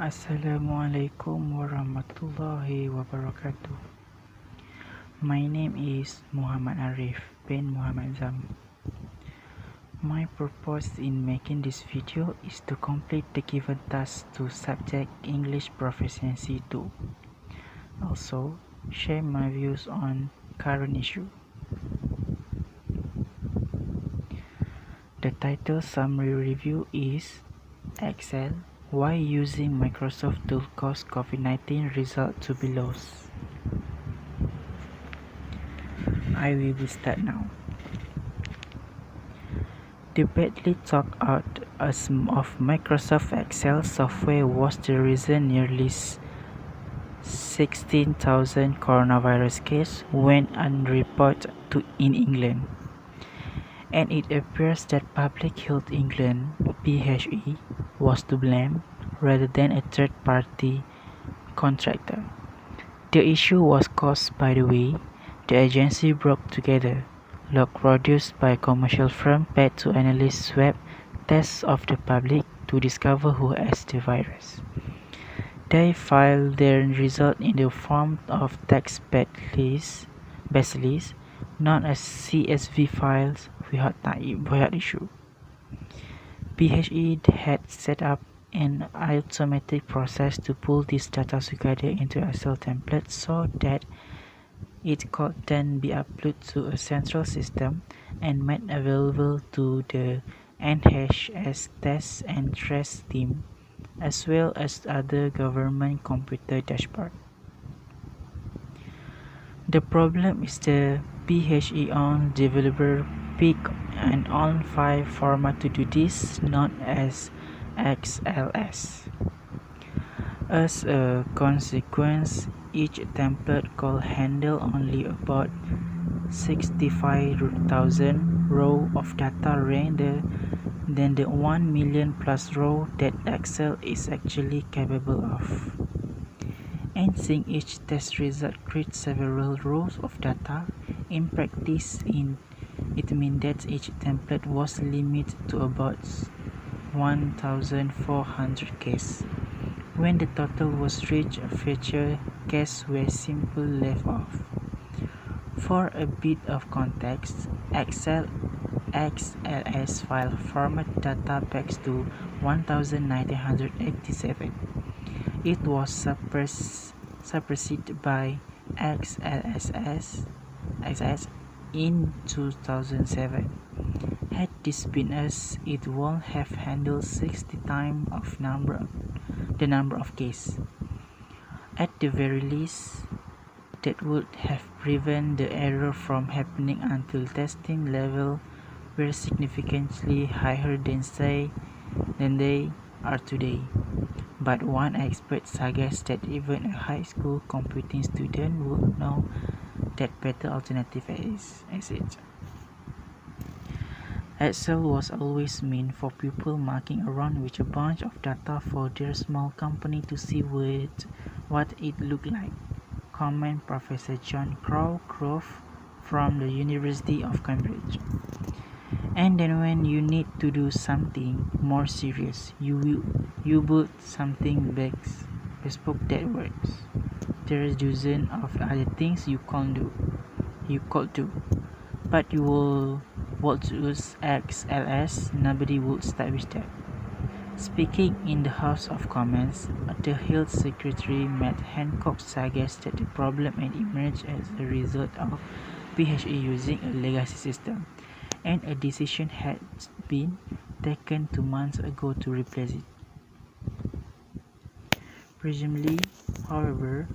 Assalamualaikum warahmatullahi wabarakatuh. My name is Muhammad Arif bin Muhammad Zam. My purpose in making this video is to complete the given task to subject English Proficiency 2. Also, share my views on current issue. The title summary review is Excel, why using Microsoft tool caused COVID-19 result to be lost. I will start now. The badly talked out of Microsoft Excel software was the reason nearly 16,000 coronavirus cases went unreported in England. And it appears that Public Health England (PHE) was to blame rather than a third-party contractor. The issue was caused by the way the agency broke together. Log produced by a commercial firm paid to analyze swab tests of the public to discover who has the virus. They filed their result in the form of text batch lists, known as CSV files, without issue. PHE had set up an automatic process to pull this data together into Excel templates so that it could then be uploaded to a central system and made available to the NHS test and trace team, as well as other government computer dashboard. The problem is the PHE own developer picked an own file format to do this, known as XLS. As a consequence, each template could handle only about 65,000 rows of data rather than the 1 million plus rows that Excel is actually capable of. And seeing each test result create several rows of data, in practice it means that each template was limited to about 1,400 cases. When the total was reached, future cases were simply left off. For a bit of context, Excel XLS file format data back to 1987. It was superseded by XLSS in 2007. Had this been us, it would have handled 60 times the number of cases. At the very least, that would have prevented the error from happening until testing levels were significantly higher than they are today. But one expert suggests that even a high school computing student would know that better alternative exists. Excel was always meant for people mucking around with a bunch of data for their small company to see what it looked like, commented Professor John Crowcroft from the University of Cambridge. And then when you need to do something more serious, you build something bespoke that works. There's dozens of other things you could do, but you would use XLS. Nobody would start with that. Speaking in the House of Commons, the Health Secretary Matt Hancock suggested that the problem had emerged as a result of PHE using a legacy system, and a decision had been taken 2 months ago to replace it. Presumably, however,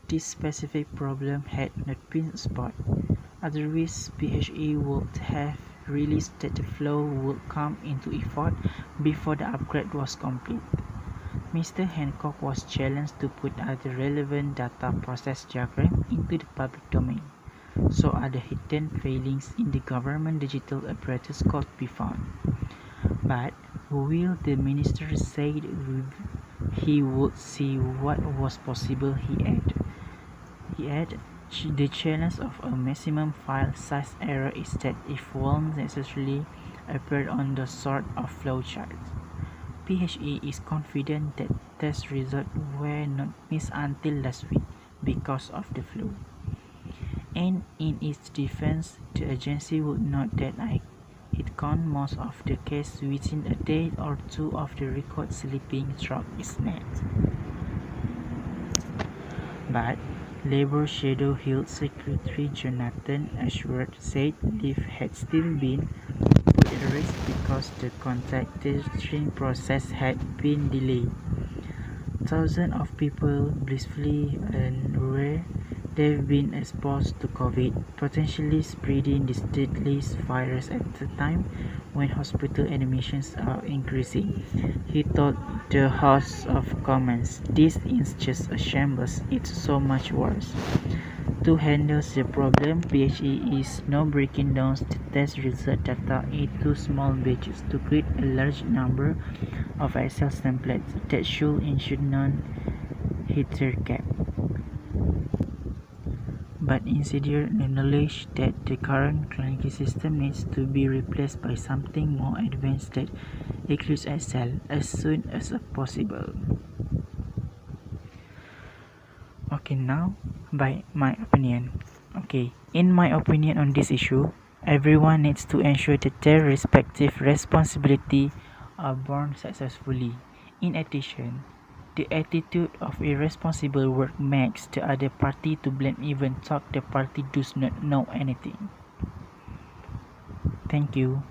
this specific problem had not been spotted. Otherwise, PHE would have released that the flow would come into effect before the upgrade was complete. Mr. Hancock was challenged to put other relevant data process diagrams into the public domain, so other hidden failings in the government digital apparatus could be found. But will the minister say he would see what was possible? He added, the challenge of a maximum file size error is that it won't necessarily appear on the sort of flowchart. PHE is confident that test results were not missed until last week because of the flu. And in its defense, the agency would note that it caught most of the cases within a day or two of the record slipping through its net. But Labour Shadow Hill Secretary Jonathan Ashworth said leave had still been put at risk because the contact tracing process had been delayed. Thousands of people blissfully unaware they've been exposed to COVID, potentially spreading this deadly virus at a time when hospital admissions are increasing. He told the House of Commons, "This is just a shambles, it's so much worse." To handle the problem, PHE is now breaking down the test result data into small batches to create a large number of Excel templates that should ensure none hit their cap. But insiders acknowledge that the current clunky system needs to be replaced by something more advanced that includes Excel as soon as possible. Okay, now by my opinion. In my opinion on this issue, everyone needs to ensure that their respective responsibility are borne successfully. In addition, the attitude of irresponsible work makes the other party to blame even though the party does not know anything. Thank you.